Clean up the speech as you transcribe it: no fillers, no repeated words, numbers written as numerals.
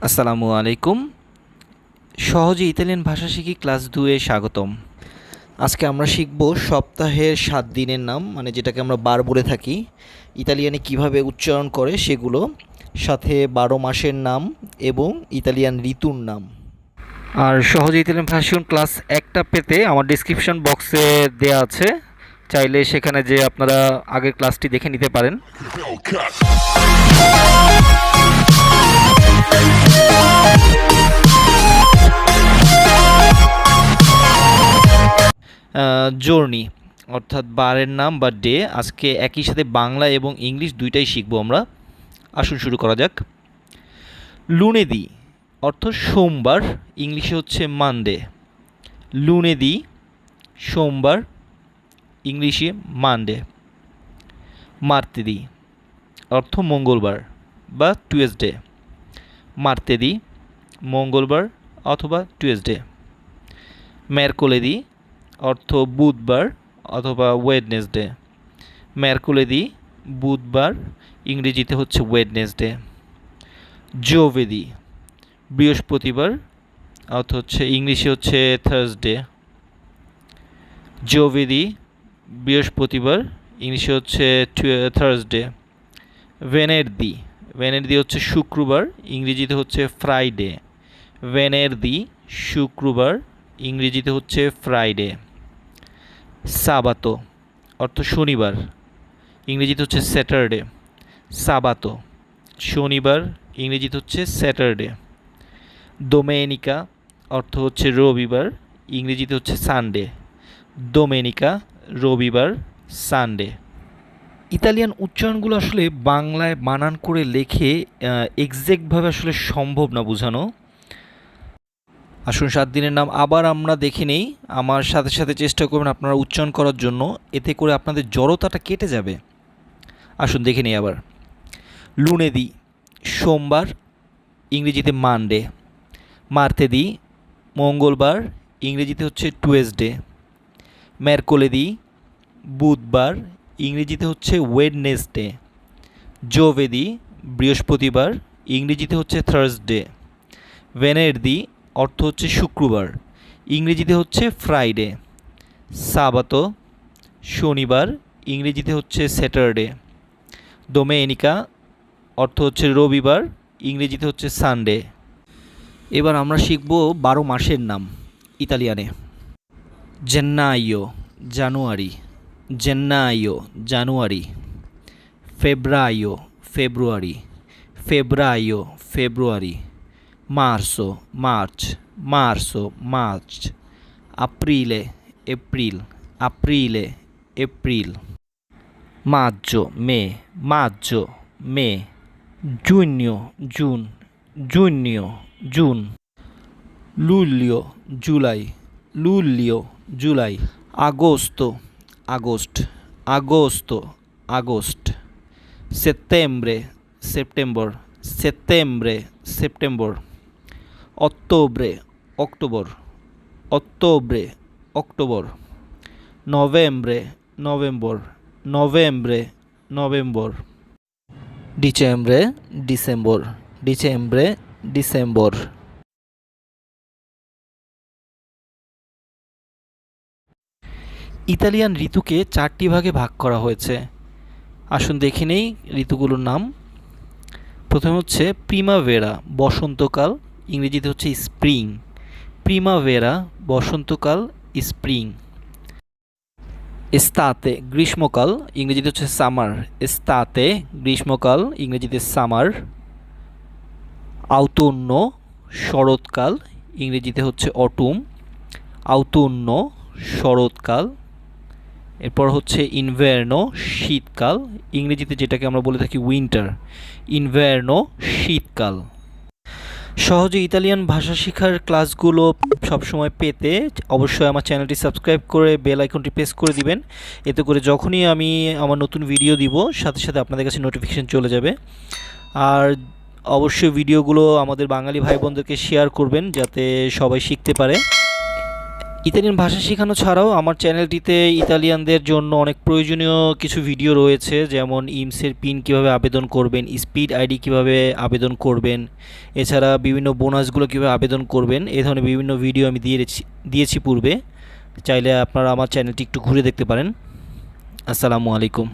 আসসালামু আলাইকুম। সহজে ইতালিয়ান ভাষা শিখি ক্লাস 2 এ স্বাগতম। আজকে আমরা শিখব সপ্তাহের 7 দিনের নাম, মানে যেটাকে আমরা বার বলে থাকি। ইতালিয়ানে কিভাবে উচ্চারণ করে সেগুলো, সাথে 12 মাসের নাম এবং ইতালিয়ান ঋতুর নাম। আর সহজে ইতালিয়ান ভাষা শিখুন ক্লাস 1টা পেতে আমার ডেসক্রিপশন বক্সে দেয়া আছে, চাইলে সেখানে যে আপনারা আগের ক্লাসটি দেখে নিতে পারেন। জর্নি অর্থাৎ বারের নাম বা ডে, আজকে একই সাথে বাংলা এবং ইংলিশ দুইটাই শিখবো আমরা। আসুন শুরু করা যাক। লুনেদি অর্থ সোমবার, ইংলিশে হচ্ছে মানডে। লুনেদি সোমবার, ইংলিশে মানডে। মার্তেদি অর্থ মঙ্গলবার বা টুয়েসডে। মার্তেদি মঙ্গলবার অথবা টুয়েসডে। মেরকোলেদি অর্থ বুধবার অথবা ওয়েডনেসডে। মেরকুলেদি বুধবার, ইংরেজিতে হচ্ছে ওয়েডনেসডে। জোভেদি বৃহস্পতিবার অর্থ হচ্ছে ইংলিশে হচ্ছে থার্সডে। জোভেদি বৃহস্পতিবার, ইংলিশে হচ্ছে থার্সডে। ভেনেরদি, ভেনেরদি হচ্ছে শুক্রবার, ইংরেজিতে হচ্ছে ফ্রাইডে। ভেনেরদি শুক্রবার, ইংরেজিতে হচ্ছে ফ্রাইডে। সাবাতো অর্থ শনিবার, ইংরেজিতে হচ্ছে স্যাটারডে। সাবাতো শনিবার, ইংরেজিতে হচ্ছে স্যাটারডে। ডোমেনিকা অর্থ হচ্ছে রবিবার, ইংরেজিতে হচ্ছে সানডে। ডোমেনিকা রবিবার, সানডে। ইতালিয়ান উচ্চারণগুলো আসলে বাংলায় বানান করে লেখে এক্স্যাক্টভাবে আসলে সম্ভব না বোঝানো। আসুন 7 দিনের নাম আবার আমরা দেখে নেই, আমার সাথে সাথে চেষ্টা করবেন আপনারা উচ্চারণ করার জন্য, এতে করে আপনাদের জড়তাটা কেটে যাবে। আসুন দেখে নিই আবার। লুনেদি সোমবার, ইংরেজিতে মানডে। মার্তেদি মঙ্গলবার, ইংরেজিতে হচ্ছে টুয়েসডে। মেরকোলেদি বুধবার, ইংরেজিতে হচ্ছে ওয়েডনেসডে। জোভেদি বৃহস্পতিবার, ইংরেজিতে হচ্ছে থার্সডে। ভেনেরদি অর্থ হচ্ছে শুক্রবার, ইংরেজিতে হচ্ছে ফ্রাইডে। সাবাতো শনিবার, ইংরেজিতে হচ্ছে স্যাটারডে। ডোমেনিকা অর্থ হচ্ছে রবিবার, ইংরেজিতে হচ্ছে সানডে। এবার আমরা শিখব 12 মাসের নাম ইতালিয়ানে। জেন্নাইও জানুয়ারি, জেন্নাইও জানুয়ারি। ফেব্রাইও ফেব্রুয়ারি, ফেব্রাইও ফেব্রুয়ারি। মার্চো মার্চ, মার্চো March. aprile April, aprile April. maggio May, maggio May. giugno June, giugno June. luglio July, luglio July. agosto August, agosto August. settembre September, settembre September. ottobre October, ottobre October. novembre November, novembre November. ডিসেম্বরে December, ডিসেম্বরে December. Italian ঋতুকে 4টি ভাগে ভাগ করা হয়েছে। আসুন দেখে নেই ঋতুগুলোর নাম। প্রথমে হচ্ছে প্রিমাভেরা বসন্তকাল, ইংরেজিতে হচ্ছে স্প্রিং। প্রিমাভেরা বসন্তকাল, স্প্রিং। এস্তাতে গ্রীষ্মকাল, ইংরেজিতে হচ্ছে সামার। এস্তাতে গ্রীষ্মকাল, ইংরেজিতে সামার। আউতুন্ন শরৎকাল, ইংরেজিতে হচ্ছে অটুম। আউতুন্ন শরৎকাল। এরপর হচ্ছে ইনভার্নো শীতকাল, ইংরেজিতে যেটাকে আমরা বলে থাকি উইন্টার। ইনভার্নো শীতকাল। সহজে ইতালিয়ান ভাষা শেখার ক্লাসগুলো সবসময় পেতে অবশ্যই আমার চ্যানেলটি সাবস্ক্রাইব করে বেল আইকনটি প্রেস করে দিবেন, এতে করে যখনই আমি আমার নতুন ভিডিও দিব সাথে সাথে আপনাদের কাছে নোটিফিকেশন চলে যাবে। আর অবশ্যই ভিডিওগুলো আমাদের বাঙালি ভাই বোনদেরকে শেয়ার করবেন যাতে সবাই শিখতে পারে। ইতালিয়ান ভাষা শেখানো ছাড়াও আমার চ্যানেলটিতে ইতালিয়ানদের জন্য অনেক প্রয়োজনীয় কিছু ভিডিও রয়েছে, যেমন ইমসের পিন কীভাবে আবেদন করবেন, স্পিড আইডি কীভাবে আবেদন করবেন, এছাড়া বিভিন্ন বোনাসগুলো কীভাবে আবেদন করবেন, এই ধরনের বিভিন্ন ভিডিও আমি দিয়েছি পূর্বে। চাইলে আপনারা আমার চ্যানেলটি একটু ঘুরে দেখতে পারেন। আসসালামু আলাইকুম।